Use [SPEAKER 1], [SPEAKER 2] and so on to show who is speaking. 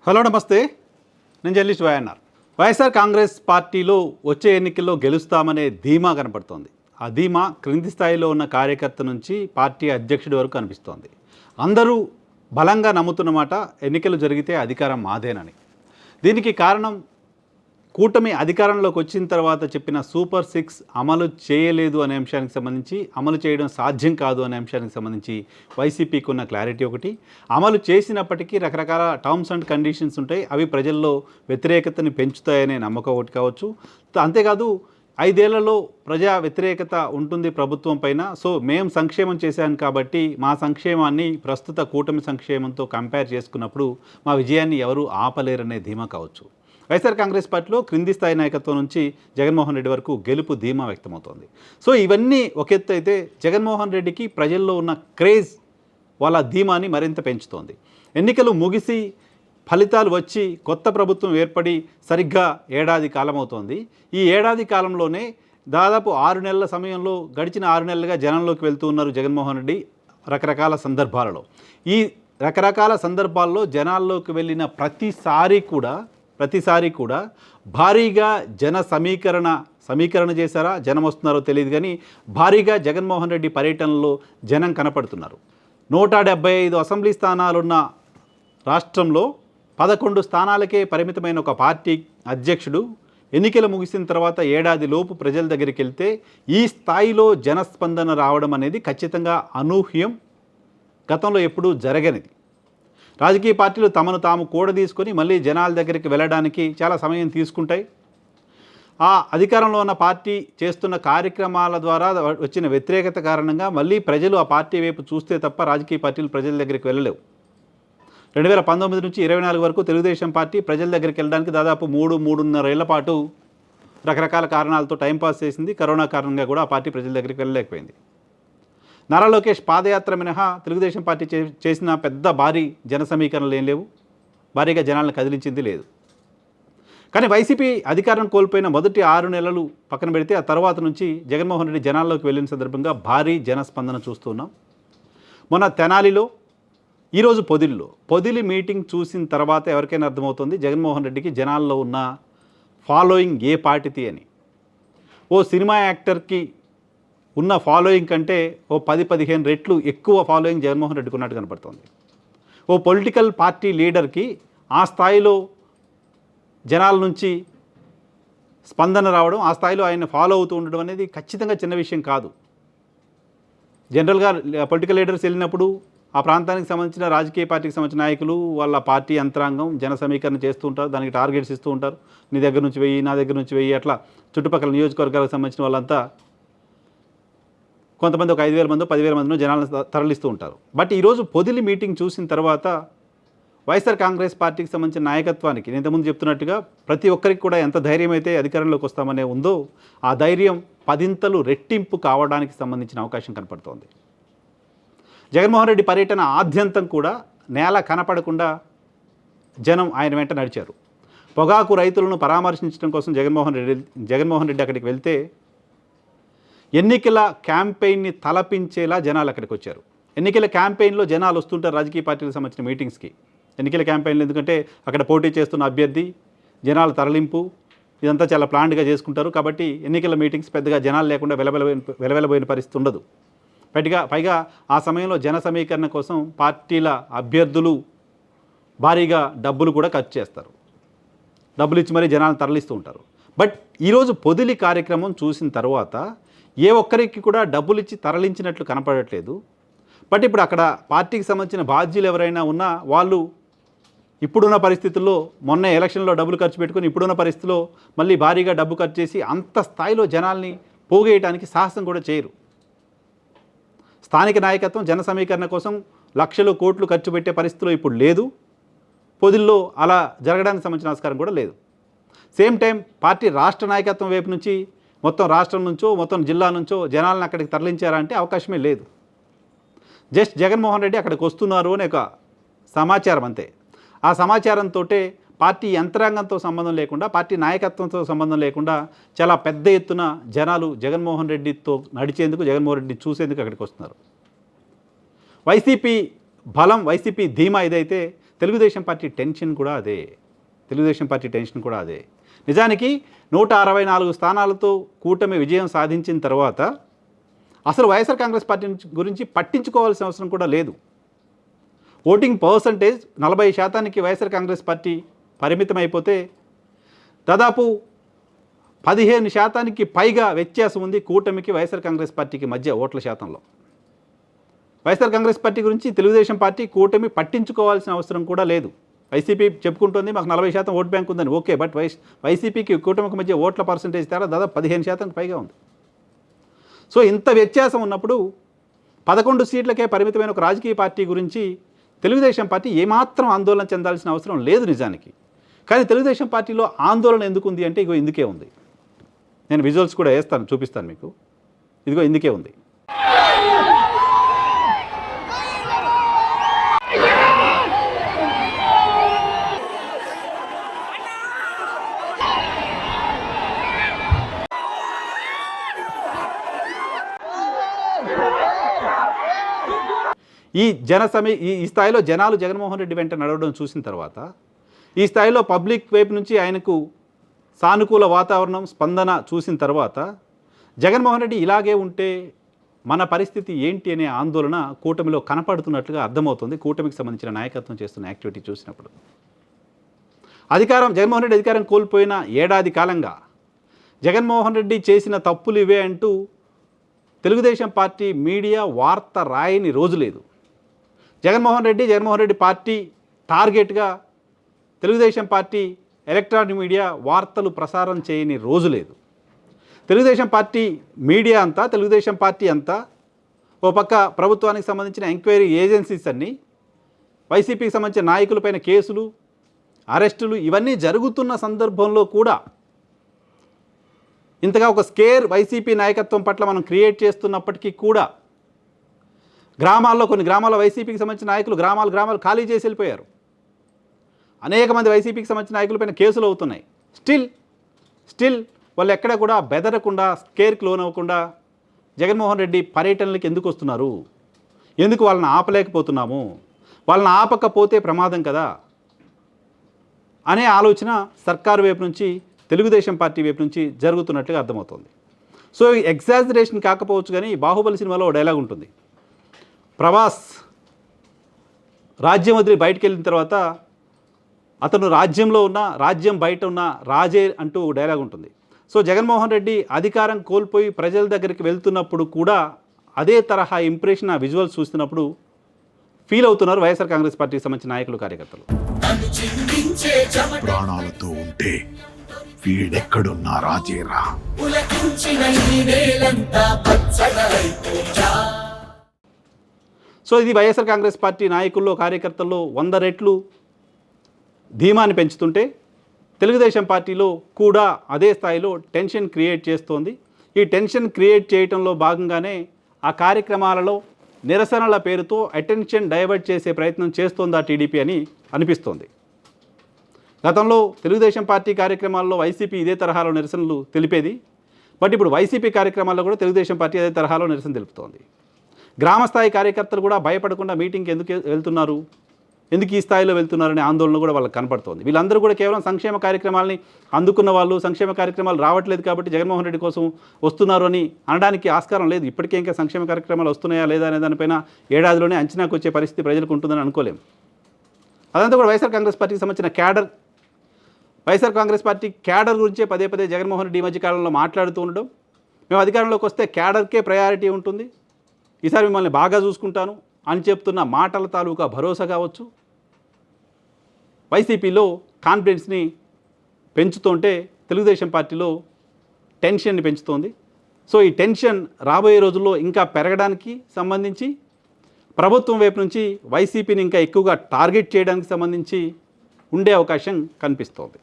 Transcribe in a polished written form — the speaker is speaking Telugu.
[SPEAKER 1] హలో నమస్తే, నేను జర్నలిస్ట్ వైఎన్ఆర్. వైఎస్ఆర్ కాంగ్రెస్ పార్టీలో వచ్చే ఎన్నికల్లో గెలుస్తామనే ధీమా కనపడుతోంది. ఆ ధీమా క్రింది స్థాయిలో ఉన్న కార్యకర్త నుంచి పార్టీ అధ్యక్షుడి వరకు కనిపిస్తోంది. అందరూ బలంగా నమ్ముతున్నమాట ఎన్నికలు జరిగితే అధికారం మాదేనని. దీనికి కారణం కూటమి అధికారంలోకి వచ్చిన తర్వాత చెప్పిన సూపర్ 6 అమలు చేయలేదు అనే అంశానికి సంబంధించి, అమలు చేయడం సాధ్యం కాదు అనే అంశానికి సంబంధించి వైసీపీకి ఉన్న క్లారిటీ ఒకటి. అమలు చేసినప్పటికీ రకరకాల టర్మ్స్ అండ్ కండిషన్స్ ఉంటాయి, అవి ప్రజల్లో వ్యతిరేకతని పెంచుతాయనే నమ్మకం ఒకటి కావచ్చు. అంతేకాదు 5 ఏళ్లలో ప్రజా వ్యతిరేకత ఉంటుంది ప్రభుత్వం పైన. సో మేము సంక్షేమం చేశాం కాబట్టి మా సంక్షేమాన్ని ప్రస్తుత కూటమి సంక్షేమంతో కంపేర్ చేసుకున్నప్పుడు మా విజయాన్ని ఎవరూ ఆపలేరనే ధీమా కావచ్చు. వైఎస్ఆర్ కాంగ్రెస్ పార్టీలో క్రింది స్థాయి నాయకత్వం నుంచి జగన్మోహన్ రెడ్డి వరకు గెలుపు ధీమా వ్యక్తమవుతోంది. సో ఇవన్నీ ఒక ఎత్తు అయితే, జగన్మోహన్ రెడ్డికి ప్రజల్లో ఉన్న క్రేజ్ వాళ్ళ ధీమాని మరింత పెంచుతోంది. ఎన్నికలు ముగిసి ఫలితాలు వచ్చి కొత్త ప్రభుత్వం ఏర్పడి సరిగ్గా ఏడాది కాలం అవుతోంది. ఈ ఏడాది కాలంలోనే దాదాపు 6 నెలల సమయంలో, గడిచిన 6 నెలలుగా జనంలోకి వెళ్తూ ఉన్నారు జగన్మోహన్ రెడ్డి రకరకాల సందర్భాలలో. ఈ రకరకాల సందర్భాల్లో జనాల్లోకి వెళ్ళిన ప్రతిసారి కూడా భారీగా జన సమీకరణ చేశారా, జనం వస్తున్నారో తెలియదు, కానీ భారీగా జగన్మోహన్ రెడ్డి పర్యటనలో జనం కనపడుతున్నారు. 175 అసెంబ్లీ స్థానాలున్న రాష్ట్రంలో 11 స్థానాలకే పరిమితమైన ఒక పార్టీ అధ్యక్షుడు ఎన్నికలు ముగిసిన తర్వాత ఏడాది లోపు ప్రజల దగ్గరికి వెళ్తే ఈ స్థాయిలో జనస్పందన రావడం అనేది ఖచ్చితంగా అనూహ్యం, గతంలో ఎప్పుడూ జరగనిది. రాజకీయ పార్టీలు తమను తాము కూడదీసుకొని మళ్ళీ జనాల దగ్గరికి వెళ్ళడానికి చాలా సమయం తీసుకుంటాయి. ఆ అధికారంలో ఉన్న పార్టీ చేస్తున్న కార్యక్రమాల ద్వారా వచ్చిన వ్యతిరేకత కారణంగా మళ్ళీ ప్రజలు ఆ పార్టీ వైపు చూస్తే తప్ప రాజకీయ పార్టీలు ప్రజల దగ్గరికి వెళ్ళలేవు. 2019 నుంచి 24 వరకు తెలుగుదేశం పార్టీ ప్రజల దగ్గరికి వెళ్ళడానికి దాదాపు 3.5 ఏళ్ల పాటు రకరకాల కారణాలతో టైంపాస్ చేసింది. కరోనా కారణంగా కూడా ఆ పార్టీ ప్రజల దగ్గరికి వెళ్ళలేకపోయింది. నారా లోకేష్ పాదయాత్ర మినహా తెలుగుదేశం పార్టీ చేసిన పెద్ద భారీ జన సమీకరణలు ఏం లేవు, భారీగా జనాలను కదిలించింది లేదు. కానీ వైసీపీ అధికారం కోల్పోయిన మొదటి 6 నెలలు పక్కన పెడితే ఆ తర్వాత నుంచి జగన్మోహన్ రెడ్డి జనాల్లోకి వెళ్ళిన సందర్భంగా భారీ జనస్పందన చూస్తున్నాం. మొన్న తెనాలిలో, ఈరోజు పొదిలి మీటింగ్ చూసిన తర్వాత ఎవరికైనా అర్థమవుతుంది జగన్మోహన్ రెడ్డికి జనాల్లో ఉన్న ఫాలోయింగ్ ఏ పార్టీది అని. ఓ సినిమా యాక్టర్కి ఉన్న ఫాలోయింగ్ కంటే ఓ 10-15 రెట్లు ఎక్కువ ఫాలోయింగ్ జగన్మోహన్ రెడ్డికి ఉన్నట్టు కనపడుతోంది. ఓ పొలిటికల్ పార్టీ లీడర్కి ఆ స్థాయిలో జనాల నుంచి స్పందన రావడం, ఆ స్థాయిలో ఆయన ఫాలో అవుతూ ఉండడం అనేది ఖచ్చితంగా చిన్న విషయం కాదు. జనరల్గా పొలిటికల్ లీడర్స్ వెళ్ళినప్పుడు ఆ ప్రాంతానికి సంబంధించిన రాజకీయ పార్టీకి సంబంధించిన నాయకులు, వాళ్ళ పార్టీ యంత్రాంగం జన సమీకరణ చేస్తూ ఉంటారు, దానికి టార్గెట్స్ ఇస్తూ ఉంటారు. నీ దగ్గర నుంచి 1000, నా దగ్గర నుంచి 1000, అట్లా చుట్టుపక్కల నియోజకవర్గాలకు సంబంధించిన వాళ్ళంతా కొంతమంది ఒక 5,000 మందో 10,000 మందినో జనాలను తరలిస్తూ ఉంటారు. బట్ ఈరోజు పొదిలి మీటింగ్ చూసిన తర్వాత వైఎస్ఆర్ కాంగ్రెస్ పార్టీకి సంబంధించిన నాయకత్వానికి, నేను ఇంతకుముందు చెప్తున్నట్టుగా ప్రతి ఒక్కరికి కూడా ఎంత ధైర్యం అయితే అధికారంలోకి వస్తామనే ఉందో ఆ ధైర్యం 10 రెట్టింపు కావడానికి సంబంధించిన అవకాశం కనపడుతోంది. జగన్మోహన్ రెడ్డి పర్యటన ఆద్యంతం కూడా నేల కనపడకుండా జనం ఆయన వెంట నడిచారు. పొగాకు రైతులను పరామర్శించడం కోసం జగన్మోహన్ రెడ్డి అక్కడికి వెళ్తే ఎన్నికల క్యాంపెయిన్ని తలపించేలా జనాలు అక్కడికి వచ్చారు. ఎన్నికల క్యాంపెయిన్లో జనాలు వస్తుంటారు రాజకీయ పార్టీలకు సంబంధించిన మీటింగ్స్కి. ఎన్నికల క్యాంపెయిన్లు ఎందుకంటే అక్కడ పోటీ చేస్తున్న అభ్యర్థి, జనాల తరలింపు, ఇదంతా చాలా ప్లాన్డ్గా చేసుకుంటారు. కాబట్టి ఎన్నికల మీటింగ్స్ పెద్దగా జనాలు లేకుండా వెలవెలబోయిన పరిస్థితి ఉండదు. పైగా ఆ సమయంలో జన సమీకరణ కోసం పార్టీల అభ్యర్థులు భారీగా డబ్బులు కూడా ఖర్చు చేస్తారు, డబ్బులు ఇచ్చి మరీ జనాలను తరలిస్తూ ఉంటారు. బట్ ఈరోజు పొదిలి కార్యక్రమం చూసిన తర్వాత ఏ ఒక్కరికి కూడా డబ్బులు ఇచ్చి తరలించినట్లు కనపడట్లేదు. బట్ ఇప్పుడు అక్కడ పార్టీకి సంబంధించిన బాధ్యులు ఎవరైనా ఉన్నా వాళ్ళు ఇప్పుడున్న పరిస్థితుల్లో, మొన్న ఎలక్షన్లో డబ్బులు ఖర్చు పెట్టుకుని ఇప్పుడున్న పరిస్థితిలో మళ్ళీ భారీగా డబ్బు ఖర్చు చేసి అంత స్థాయిలో జనాల్ని పోగేయడానికి సాహసం కూడా చేయరు. స్థానిక నాయకత్వం జన సమీకరణ కోసం లక్షలు కోట్లు ఖర్చు పెట్టే పరిస్థితిలో ఇప్పుడు లేదు. పొదిల్లో అలా జరగడానికి సంబంధించిన ఆస్కారం కూడా లేదు. సేమ్ టైం పార్టీ రాష్ట్ర నాయకత్వం వైపు నుంచి మొత్తం రాష్ట్రం నుంచో మొత్తం జిల్లా నుంచో జనాలను అక్కడికి తరలించారంటే అవకాశమే లేదు. జస్ట్ జగన్మోహన్ రెడ్డి అక్కడికి వస్తున్నారు అనే ఒక సమాచారం అంతే. ఆ సమాచారంతో పార్టీ యంత్రాంగంతో సంబంధం లేకుండా, పార్టీ నాయకత్వంతో సంబంధం లేకుండా చాలా పెద్ద ఎత్తున జనాలు జగన్మోహన్ రెడ్డితో నడిచేందుకు, జగన్మోహన్ రెడ్డి చూసేందుకు అక్కడికి వస్తున్నారు. వైసీపీ బలం, వైసీపీ ధీమా ఇదైతే తెలుగుదేశం పార్టీ టెన్షన్ కూడా అదే. నిజానికి 164 స్థానాలతో కూటమి విజయం సాధించిన తర్వాత అసలు వైఎస్ఆర్ కాంగ్రెస్ పార్టీ గురించి పట్టించుకోవాల్సిన అవసరం కూడా లేదు. Voting percentage 40% YSR Congress party పరిమితం అయిపోతే దాదాపు 15% పైగా వ్యత్యాసం ఉంది కూటమికి వైఎస్ఆర్ కాంగ్రెస్ పార్టీకి మధ్య ఓట్ల శాతంలో. వైఎస్ఆర్ కాంగ్రెస్ పార్టీ గురించి తెలుగుదేశం పార్టీ కూటమి పట్టించుకోవాల్సిన అవసరం కూడా లేదు. వైసీపీ చెప్పుకుంటుంది మాకు 40% ఓట్ బ్యాంక్ ఉందని. ఓకే, బట్ వైసీపీకి కూటమికి మధ్య ఓట్ల పర్సంటేజ్ తేడా దాదాపు 15% పైగా ఉంది. సో ఇంత వ్యత్యాసం ఉన్నప్పుడు 11 సీట్లకే పరిమితమైన ఒక రాజకీయ పార్టీ గురించి తెలుగుదేశం పార్టీ ఏమాత్రం ఆందోళన చెందాల్సిన అవసరం లేదు నిజానికి. కానీ తెలుగుదేశం పార్టీలో ఆందోళన ఎందుకు ఉంది అంటే ఇగో ఇందుకే ఉంది. నేను విజువల్స్ కూడా వేస్తాను, చూపిస్తాను మీకు. ఇదిగో ఇందుకే ఉంది. ఈ స్థాయిలో జనాలు జగన్మోహన్ రెడ్డి వెంట నడవడం చూసిన తర్వాత, ఈ స్థాయిలో పబ్లిక్ వైపు నుంచి ఆయనకు సానుకూల వాతావరణం స్పందన చూసిన తర్వాత జగన్మోహన్ రెడ్డి ఇలాగే ఉంటే మన పరిస్థితి ఏంటి అనే ఆందోళన కూటమిలో కనపడుతున్నట్లుగా అర్థమవుతుంది. కూటమికి సంబంధించిన నాయకత్వం చేస్తున్న యాక్టివిటీ చూసినప్పుడు జగన్మోహన్ రెడ్డి అధికారం కోల్పోయిన ఏడాది కాలంగా జగన్మోహన్ రెడ్డి చేసిన తప్పులు ఇవే అంటూ తెలుగుదేశం పార్టీ మీడియా వార్త రాయని రోజు లేదు. జగన్మోహన్ రెడ్డి పార్టీ టార్గెట్గా తెలుగుదేశం పార్టీ ఎలక్ట్రానిక్ మీడియా వార్తలు ప్రసారం చేయని రోజు లేదు. తెలుగుదేశం పార్టీ మీడియా అంతా, తెలుగుదేశం పార్టీ అంతా ఓ పక్క ప్రభుత్వానికి సంబంధించిన ఎంక్వైరీ ఏజెన్సీస్ అన్నీ, వైసీపీకి సంబంధించిన నాయకులపైన కేసులు, అరెస్టులు ఇవన్నీ జరుగుతున్న సందర్భంలో కూడా ఇంతగా ఒక స్కేర్ వైసీపీ నాయకత్వం పట్ల మనం క్రియేట్ చేస్తున్నప్పటికీ కూడా కొన్ని గ్రామాల్లో వైసీపీకి సంబంధించిన నాయకులు గ్రామాలు ఖాళీ చేసి వెళ్ళిపోయారు. అనేక మంది వైసీపీకి సంబంధించిన నాయకులపైన కేసులు అవుతున్నాయి. స్టిల్ వాళ్ళు ఎక్కడ కూడా బెదరకుండా, స్కేర్కి లోనవ్వకుండా జగన్మోహన్ రెడ్డి పర్యటనలకు ఎందుకు వస్తున్నారు, ఎందుకు వాళ్ళని ఆపలేకపోతున్నాము, వాళ్ళని ఆపకపోతే ప్రమాదం కదా అనే ఆలోచన సర్కారు వైపు నుంచి, తెలుగుదేశం పార్టీ వైపు నుంచి జరుగుతున్నట్లుగా అర్థమవుతుంది. సో ఎగ్జాజరేషన్ కాకపోవచ్చు కానీ బాహుబలి సినిమాలో డైలాగ్ ఉంటుంది. ప్రభాస్ రాజ్యం వదిలి బయటికి వెళ్ళిన తర్వాత అతను రాజ్యంలో ఉన్న, రాజ్యం బయట ఉన్న రాజే అంటూ డైలాగ్ ఉంటుంది. సో జగన్మోహన్ రెడ్డి అధికారం కోల్పోయి ప్రజల దగ్గరికి వెళ్తున్నప్పుడు కూడా అదే తరహా ఇంప్రెషన్ ఆ విజువల్స్ చూస్తున్నప్పుడు ఫీల్ అవుతున్నారు వైఎస్ఆర్ కాంగ్రెస్ పార్టీకి సంబంధించిన నాయకులు, కార్యకర్తలు.
[SPEAKER 2] ప్రాణాలతో ఉంటే వీడెక్కడున్నా రాజేరా.
[SPEAKER 1] సో ఇది వైఎస్ఆర్ కాంగ్రెస్ పార్టీ నాయకుల్లో, కార్యకర్తల్లో 100 రెట్లు ధీమాన్ని పెంచుతుంటే తెలుగుదేశం పార్టీలో కూడా అదే స్థాయిలో టెన్షన్ క్రియేట్ చేస్తోంది. ఈ టెన్షన్ క్రియేట్ చేయడంలో భాగంగానే ఆ కార్యక్రమాలలో నిరసనల పేరుతో అటెన్షన్ డైవర్ట్ చేసే ప్రయత్నం చేస్తోందా టీడీపీ అని అనిపిస్తోంది. గతంలో తెలుగుదేశం పార్టీ కార్యక్రమాల్లో వైసీపీ ఇదే తరహాలో నిరసనలు తెలిపేది. బట్ ఇప్పుడు వైసీపీ కార్యక్రమాల్లో కూడా తెలుగుదేశం పార్టీ అదే తరహాలో నిరసన తెలుపుతోంది. గ్రామస్థాయి కార్యకర్తలు కూడా భయపడకుండా మీటింగ్కి ఎందుకు ఈ స్థాయిలో వెళ్తున్నారనే ఆందోళన కూడా వాళ్ళకి కనపడుతోంది. వీళ్ళందరూ కూడా కేవలం సంక్షేమ కార్యక్రమాలని అందుకున్న వాళ్ళు, సంక్షేమ కార్యక్రమాలు రావట్లేదు కాబట్టి జగన్మోహన్ రెడ్డి కోసం వస్తున్నారు అని అనడానికి ఆస్కారం లేదు. ఇప్పటికే ఇంకా సంక్షేమ కార్యక్రమాలు వస్తున్నాయా లేదా అనే దానిపైన ఏడాదిలోనే అంచనాకు వచ్చే పరిస్థితి ప్రజలకు ఉంటుందని అనుకోలేము. అదంతా కూడా వైఎస్ఆర్ కాంగ్రెస్ పార్టీకి సంబంధించిన cadre, YSR Congress party cadre గురించే పదే జగన్మోహన్ రెడ్డి ఈ మధ్యకాలంలో మాట్లాడుతూ ఉండడం, మేము అధికారంలోకి వస్తే క్యాడర్కే ప్రయారిటీ ఉంటుంది, ఈసారి మిమ్మల్ని బాగా చూసుకుంటాను అని చెప్తున్న మాటల తాలూకా భరోసా కావచ్చు, వైసీపీలో కాన్ఫిడెన్స్ని పెంచుతుంటే తెలుగుదేశం పార్టీలో టెన్షన్ని పెంచుతోంది. సో ఈ టెన్షన్ రాబోయే రోజుల్లో ఇంకా పెరగడానికి సంబంధించి ప్రభుత్వం వైపు నుంచి వైసీపీని ఇంకా ఎక్కువగా టార్గెట్ చేయడానికి సంబంధించి ఉండే అవకాశం కనిపిస్తోంది.